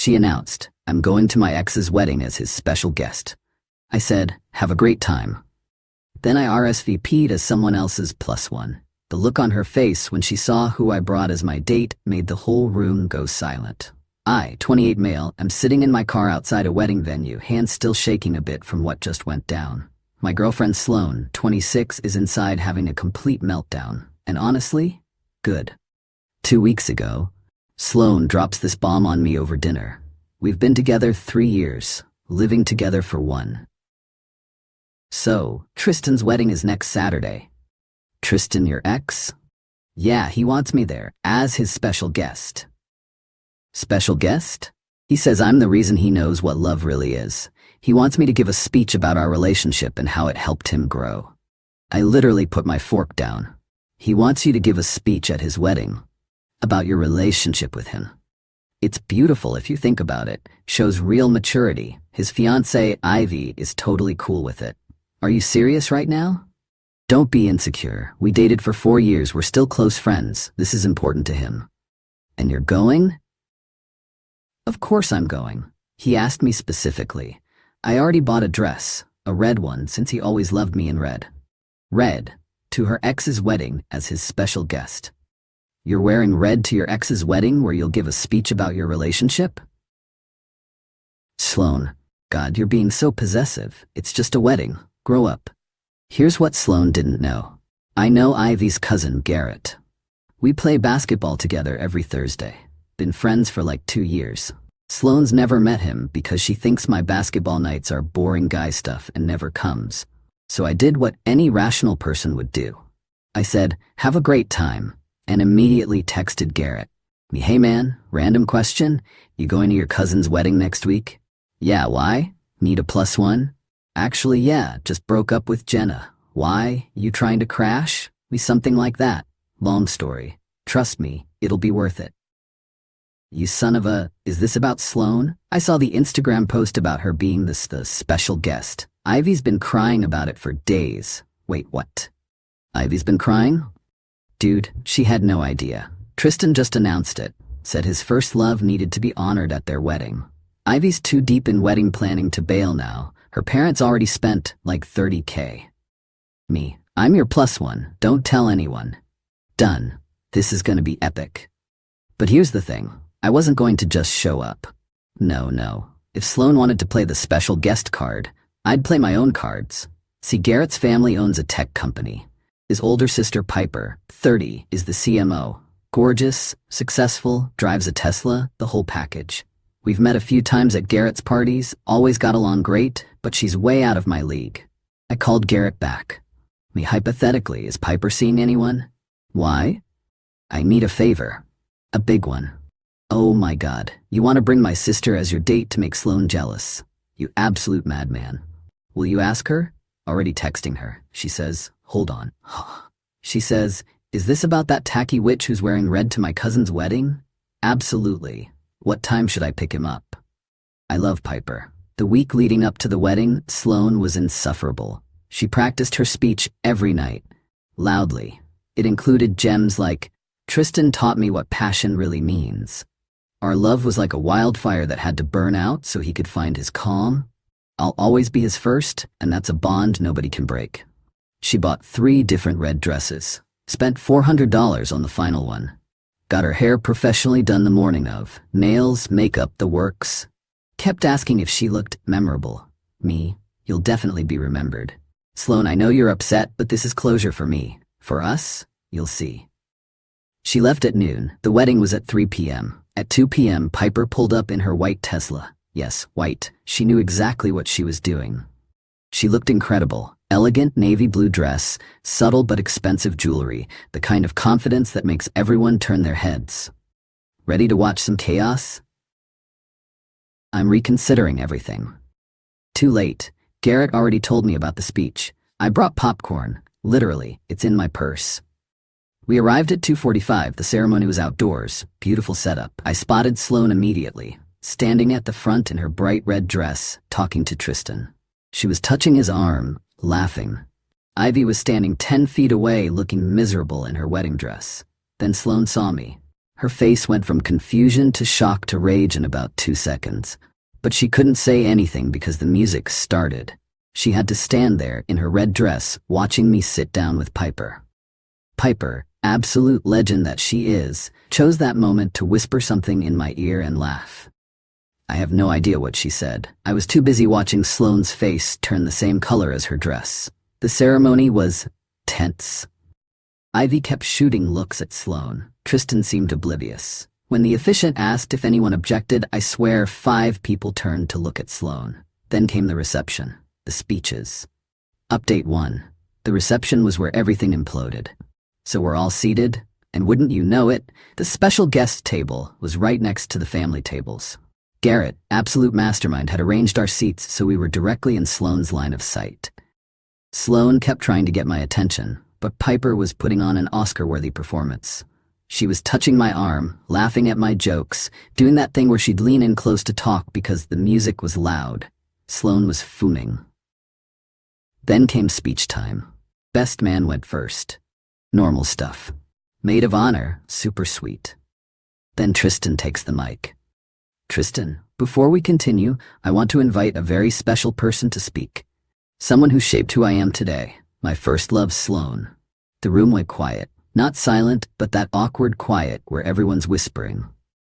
She announced, "I'm going to my ex's wedding as his special guest." I said, "Have a great time." Then I RSVP'd as someone else's +1. The look on her face when she saw who I brought as my date made the whole room go silent. I, 28 male, am sitting in my car outside a wedding venue, hands still shaking a bit from what just went down. My girlfriend Sloane, 26, is inside having a complete meltdown. And honestly, good. 2 weeks ago, Sloane drops this bomb on me over dinner. We've been together 3 years, living together for 1. "So, Tristan's wedding is next Saturday." "Tristan, your ex?" "Yeah, he wants me there, as his special guest." "Special guest?" "He says I'm the reason he knows what love really is. He wants me to give a speech about our relationship and how it helped him grow." I literally put my fork down. "He wants you to give a speech at his wedding about your relationship with him." It's beautiful if you think about it. Shows real maturity. His fiancée, Ivy, is totally cool with it. "Are you serious right now?" "Don't be insecure. We dated for 4 years. We're still close friends. This is important to him." "And you're going?" "Of course I'm going. He asked me specifically. I already bought a dress, a red one, since he always loved me in red." Red, to her ex's wedding as his special guest. "You're wearing red to your ex's wedding where you'll give a speech about your relationship?" Sloane, God, you're being so possessive. It's just a wedding. Grow up. Here's what Sloane didn't know. I know Ivy's cousin, Garrett. We play basketball together every Thursday. Been friends for like 2 years. Sloane's never met him because she thinks my basketball nights are boring guy stuff and never comes. So I did what any rational person would do. I said, "Have a great time," and immediately texted Garrett. "Hey man, random question. You going to your cousin's wedding next week?" "Yeah, why? Need a +1? "Actually, yeah, just broke up with Jenna." "Why? You trying to crash?" "We something like that. Long story. Trust me, it'll be worth it." You son of a... Is this about Sloane? I saw the Instagram post about her being the special guest. Ivy's been crying about it for days. Wait, what? Ivy's been crying? Dude, she had no idea. Tristan just announced it. Said his first love needed to be honored at their wedding. Ivy's too deep in wedding planning to bail now. Her parents already spent like $30K. Me, I'm your +1. Don't tell anyone. Done. This is gonna be epic. But here's the thing. I wasn't going to just show up. No. If Sloane wanted to play the special guest card, I'd play my own cards. See, Garrett's family owns a tech company. His older sister Piper, 30, is the CMO. Gorgeous, successful, drives a Tesla, the whole package. We've met a few times at Garrett's parties, always got along great, but she's way out of my league. I called Garrett back. Hypothetically, is Piper seeing anyone? Why? I need a favor. A big one. Oh my God, you want to bring my sister as your date to make Sloane jealous. You absolute madman. Will you ask her? Already texting her. She says, hold on. She says, is this about that tacky witch who's wearing red to my cousin's wedding? Absolutely. What time should I pick him up? I love Piper. The week leading up to the wedding, Sloane was insufferable. She practiced her speech every night, loudly. It included gems like, Tristan taught me what passion really means. Our love was like a wildfire that had to burn out so he could find his calm. I'll always be his first, and that's a bond nobody can break. She bought 3 different red dresses, spent $400 on the final one. Got her hair professionally done the morning of, nails, makeup, the works. Kept asking if she looked memorable. Me, you'll definitely be remembered. Sloane, I know you're upset, but this is closure for me. For us, you'll see. She left at noon. The wedding was at 3 p.m. At 2 p.m., Piper pulled up in her white Tesla. Yes, white. She knew exactly what she was doing. She looked incredible. Elegant navy blue dress, subtle but expensive jewelry, the kind of confidence that makes everyone turn their heads. Ready to watch some chaos? I'm reconsidering everything. Too late. Garrett already told me about the speech. I brought popcorn. Literally, it's in my purse. We arrived at 2:45. The ceremony was outdoors. Beautiful setup. I spotted Sloane immediately, standing at the front in her bright red dress, talking to Tristan. She was touching his arm, laughing. Ivy was standing 10 feet away, looking miserable in her wedding dress. Then Sloane saw me. Her face went from confusion to shock to rage in about 2 seconds. But she couldn't say anything because the music started. She had to stand there in her red dress, watching me sit down with Piper. Piper, absolute legend that she is, chose that moment to whisper something in my ear and laugh. I have no idea what she said. I was too busy watching Sloane's face turn the same color as her dress. The ceremony was tense. Ivy kept shooting looks at Sloane. Tristan seemed oblivious. When the officiant asked if anyone objected, I swear 5 people turned to look at Sloane. Then came the reception, the speeches. Update 1. The reception was where everything imploded. So we're all seated, and wouldn't you know it, the special guest table was right next to the family tables. Garrett, absolute mastermind, had arranged our seats so we were directly in Sloane's line of sight. Sloane kept trying to get my attention, but Piper was putting on an Oscar-worthy performance. She was touching my arm, laughing at my jokes, doing that thing where she'd lean in close to talk because the music was loud. Sloane was fuming. Then came speech time. Best man went first. Normal stuff. Maid of honor, super sweet. Then Tristan takes the mic. Tristan, before we continue, I want to invite a very special person to speak. Someone who shaped who I am today. My first love, Sloane. The room went quiet. Not silent, but that awkward quiet where everyone's whispering.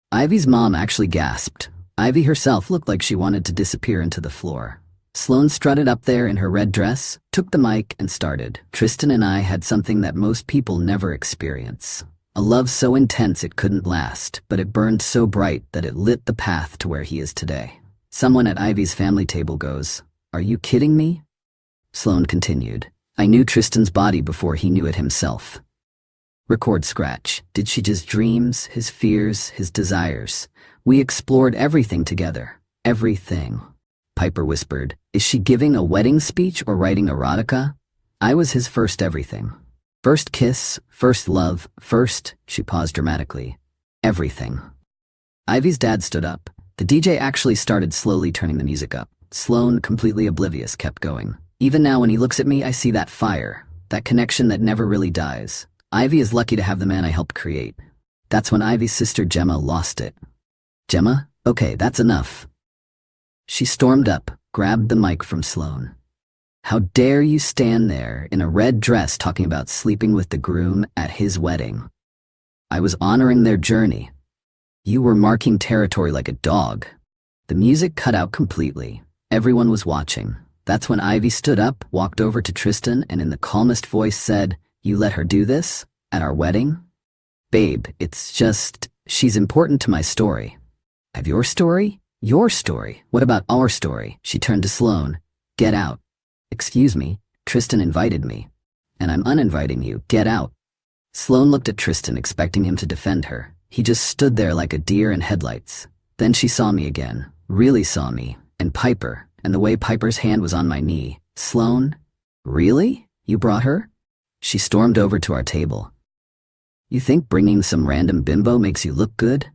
Ivy's mom actually gasped. Ivy herself looked like she wanted to disappear into the floor. Sloane strutted up there in her red dress, took the mic, and started. Tristan and I had something that most people never experience. A love so intense it couldn't last, but it burned so bright that it lit the path to where he is today. Someone at Ivy's family table goes, "Are you kidding me?" Sloane continued. I knew Tristan's body before he knew it himself. Record scratch. Did she just dreams, his fears, his desires? We explored everything together. Everything. Piper whispered, is she giving a wedding speech or writing erotica? I was his first everything. First kiss, first love, first, she paused dramatically. Everything. Ivy's dad stood up. The DJ actually started slowly turning the music up. Sloane, completely oblivious, kept going. Even now when he looks at me, I see that fire, that connection that never really dies. Ivy is lucky to have the man I helped create. That's when Ivy's sister Gemma lost it. Gemma? Okay, that's enough. She stormed up, grabbed the mic from Sloane. How dare you stand there in a red dress talking about sleeping with the groom at his wedding? I was honoring their journey. You were marking territory like a dog. The music cut out completely. Everyone was watching. That's when Ivy stood up, walked over to Tristan, and in the calmest voice said, "You let her do this? At our wedding?" "Babe, it's just, she's important to my story." "Have your story? Your story? What about our story?" She turned to Sloane. "Get out." "Excuse me, Tristan invited me. And I'm uninviting you. Get out." Sloane looked at Tristan, expecting him to defend her. He just stood there like a deer in headlights. Then she saw me again. Really saw me. And Piper. And the way Piper's hand was on my knee. "Sloane? Really? You brought her?" She stormed over to our table. "You think bringing some random bimbo makes you look good?"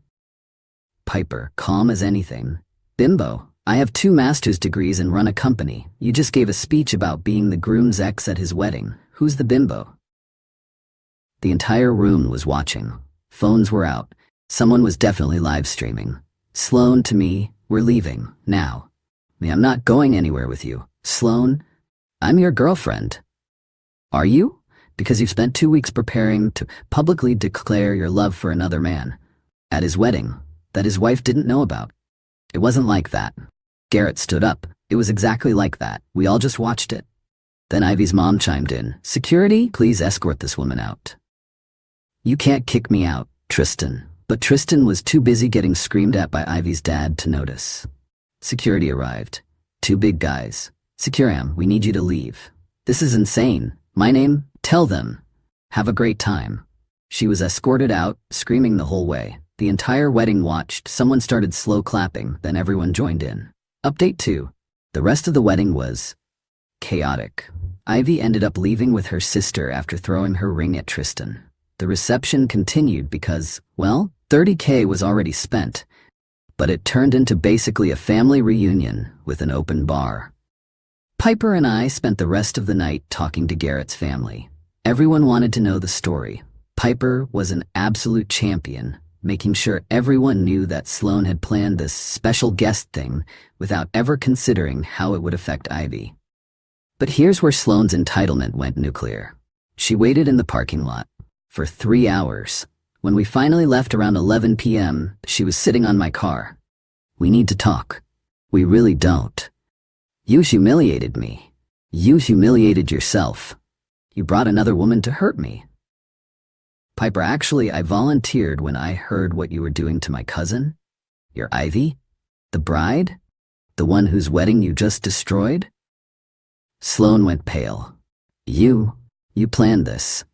Piper, calm as anything. "Bimbo? I have 2 master's degrees and run a company. You just gave a speech about being the groom's ex at his wedding. Who's the bimbo?" The entire room was watching. Phones were out. Someone was definitely live streaming. "Sloane, to me, we're leaving, now." "I'm not going anywhere with you." "Sloane, I'm your girlfriend." "Are you? Because you've spent 2 weeks preparing to publicly declare your love for another man. At his wedding, that his wife didn't know about." "It wasn't like that." Garrett stood up. "It was exactly like that. We all just watched it." Then Ivy's mom chimed in. "Security, please escort this woman out." "You can't kick me out, Tristan." But Tristan was too busy getting screamed at by Ivy's dad to notice. Security arrived. 2 big guys. "Securam, we need you to leave." "This is insane. My name? Tell them." "Have a great time." She was escorted out, screaming the whole way. The entire wedding watched. Someone started slow clapping, then everyone joined in. Update 2. The rest of the wedding was chaotic. Ivy ended up leaving with her sister after throwing her ring at Tristan. The reception continued because, well, $30K was already spent, but it turned into basically a family reunion with an open bar. Piper and I spent the rest of the night talking to Garrett's family. Everyone wanted to know the story. Piper was an absolute champion. making sure everyone knew that Sloane had planned this special guest thing without ever considering how it would affect Ivy. But here's where Sloane's entitlement went nuclear. She waited in the parking lot for 3 hours. When we finally left around 11 p.m., she was sitting on my car. "We need to talk." "We really don't." "You humiliated me. You humiliated yourself. You brought another woman to hurt me." "Piper, actually, I volunteered when I heard what you were doing to my cousin. Your Ivy? The bride? The one whose wedding you just destroyed?" Sloane went pale. You planned this."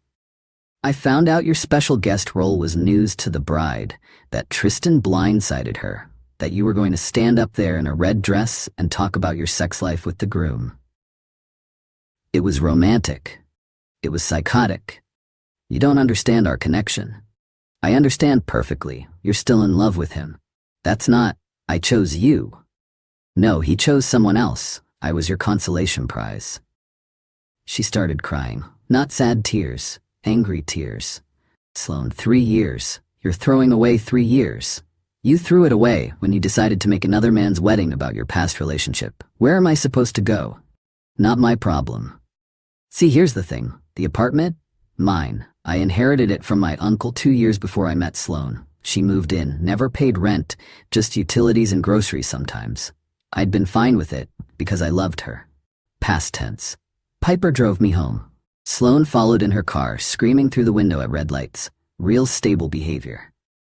"I found out your special guest role was news to the bride, that Tristan blindsided her, that you were going to stand up there in a red dress and talk about your sex life with the groom. It was romantic. It was psychotic. You don't understand our connection. I understand perfectly. You're still in love with him. That's not, I chose you. No, he chose someone else. I was your consolation prize." She started crying. Not sad tears, angry tears. "Sloane, 3 years. You're throwing away 3 years. You threw it away when you decided to make another man's wedding about your past relationship. Where am I supposed to go? Not my problem." "See, here's the thing. The apartment? Mine. I inherited it from my uncle 2 years before I met Sloane. She moved in, never paid rent, just utilities and groceries sometimes. I'd been fine with it because I loved her." Past tense. Piper drove me home. Sloane followed in her car, screaming through the window at red lights. Real stable behavior.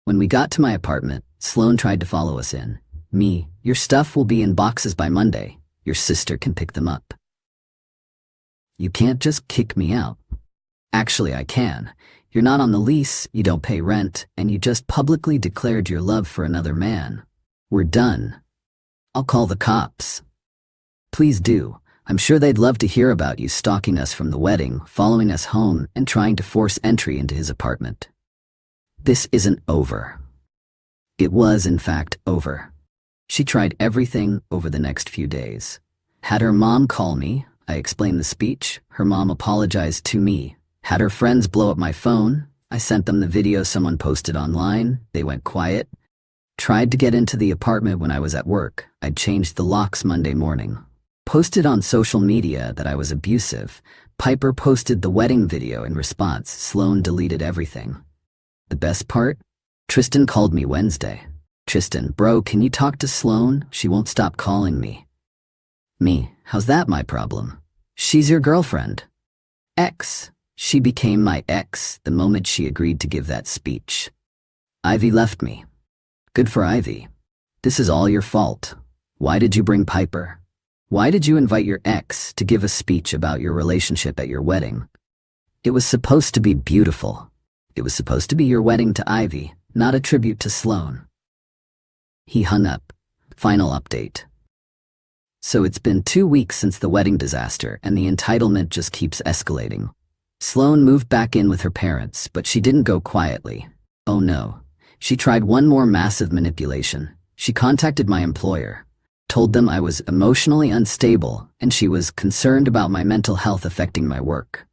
When we got to my apartment, Sloane tried to follow us in. Me, "Your stuff will be in boxes by Monday. Your sister can pick them up." "You can't just kick me out." "Actually, I can. You're not on the lease, you don't pay rent, and you just publicly declared your love for another man. We're done. I'll call the cops." "Please do. I'm sure they'd love to hear about you stalking us from the wedding, following us home, and trying to force entry into his apartment." This isn't over. It was, in fact, over. She tried everything over the next few days. Had her mom call me, I explained the speech. Her mom apologized to me. Had her friends blow up my phone, I sent them the video someone posted online. They went quiet. Tried to get into the apartment when I was at work. I'd changed the locks Monday morning. Posted on social media that I was abusive. Piper posted the wedding video in response. Sloane deleted everything. The best part? Tristan called me Wednesday. "Tristan, bro, can you talk to Sloane? She won't stop calling me." Me, how's that my problem? She's your girlfriend. Ex. She became my ex the moment she agreed to give that speech. Ivy left me. Good for Ivy. This is all your fault. Why did you bring Piper? Why did you invite your ex to give a speech about your relationship at your wedding? It was supposed to be beautiful. It was supposed to be your wedding to Ivy, not a tribute to Sloane. He hung up. Final update. So it's been 2 weeks since the wedding disaster, and the entitlement just keeps escalating. Sloane moved back in with her parents, but she didn't go quietly. Oh no. She tried one more massive manipulation. She contacted my employer, told them I was emotionally unstable, and she was concerned about my mental health affecting my work.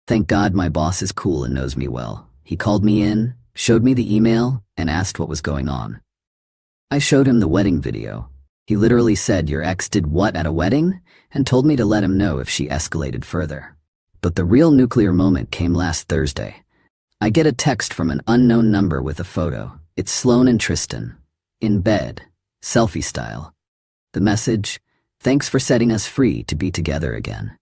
Thank God my boss is cool and knows me well. He called me in, showed me the email, and asked what was going on. I showed him the wedding video. He literally said, "Your ex did what at a wedding?" and told me to let him know if she escalated further. But the real nuclear moment came last Thursday. I get a text from an unknown number with a photo. It's Sloane and Tristan. In bed. Selfie style. The message, "Thanks for setting us free to be together again."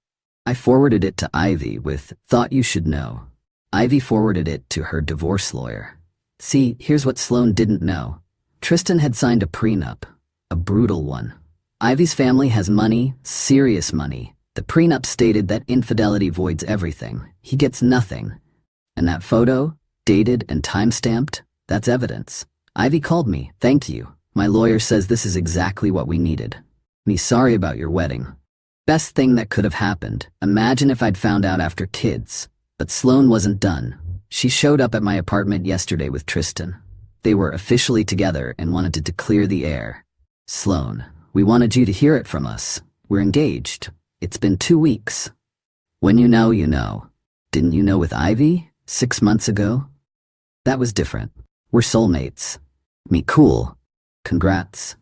I forwarded it to Ivy with, "Thought you should know." Ivy forwarded it to her divorce lawyer. See, here's what Sloane didn't know. Tristan had signed a prenup. A brutal one. Ivy's family has money, serious money. The prenup stated that infidelity voids everything. He gets nothing. And that photo, dated and time-stamped, that's evidence. Ivy called me, "Thank you. My lawyer says this is exactly what we needed." Me, "Sorry about your wedding. Best thing that could have happened. Imagine if I'd found out after kids." But Sloane wasn't done. She showed up at my apartment yesterday with Tristan. They were officially together and wanted to clear the air. "Sloane, we wanted you to hear it from us. We're engaged. It's been 2 weeks. When you know, you know. Didn't you know with Ivy 6 months ago? That was different. We're soulmates. Me cool. Congrats.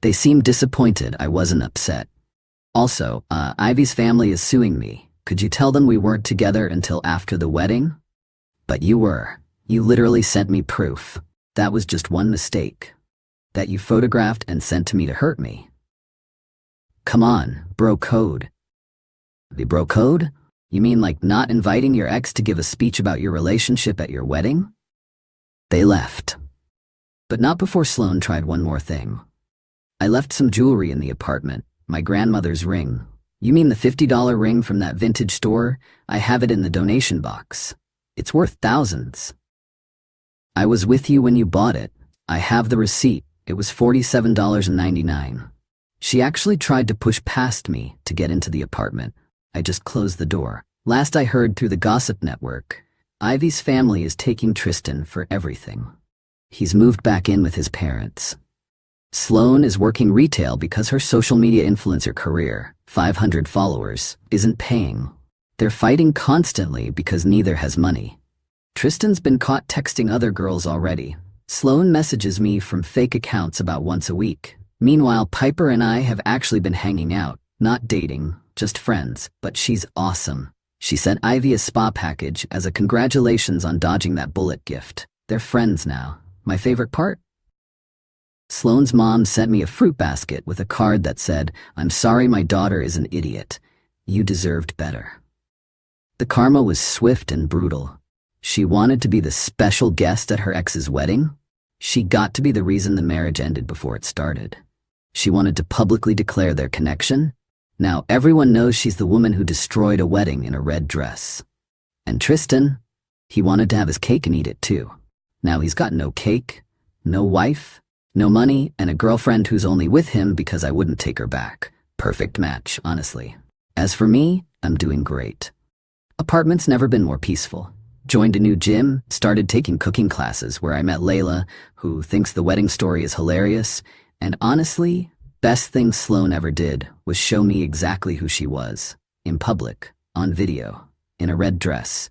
They seemed disappointed I wasn't upset. Also, Ivy's family is suing me. Could you tell them we weren't together until after the wedding? But you were. You literally sent me proof. That was just one mistake. That you photographed and sent to me to hurt me. Come on, bro code. The bro code? You mean like not inviting your ex to give a speech about your relationship at your wedding? They left. But not before Sloan tried one more thing. I left some jewelry in the apartment, my grandmother's ring. You mean the $50 ring from that vintage store? I have it in the donation box. It's worth thousands. I was with you when you bought it. I have the receipt. It was $47.99. She actually tried to push past me to get into the apartment. I just closed the door. Last I heard through the gossip network, Ivy's family is taking Tristan for everything. He's moved back in with his parents. Sloan is working retail because her social media influencer career, 500 followers, isn't paying. They're fighting constantly because neither has money. Tristan's been caught texting other girls already. Sloan messages me from fake accounts about once a week. Meanwhile, Piper and I have actually been hanging out, not dating, just friends, but she's awesome. She sent Ivy a spa package as a congratulations on dodging that bullet gift. They're friends now. My favorite part? Sloan's mom sent me a fruit basket with a card that said, "I'm sorry my daughter is an idiot. You deserved better." The karma was swift and brutal. She wanted to be the special guest at her ex's wedding. She got to be the reason the marriage ended before it started. She wanted to publicly declare their connection. Now everyone knows she's the woman who destroyed a wedding in a red dress. And Tristan? He wanted to have his cake and eat it too. Now he's got no cake, no wife, no money, and a girlfriend who's only with him because I wouldn't take her back. Perfect match, honestly. As for me, I'm doing great. Apartment's never been more peaceful. Joined a new gym, started taking cooking classes where I met Layla, who thinks the wedding story is hilarious, and honestly, best thing Sloan ever did was show me exactly who she was. In public, on video, in a red dress.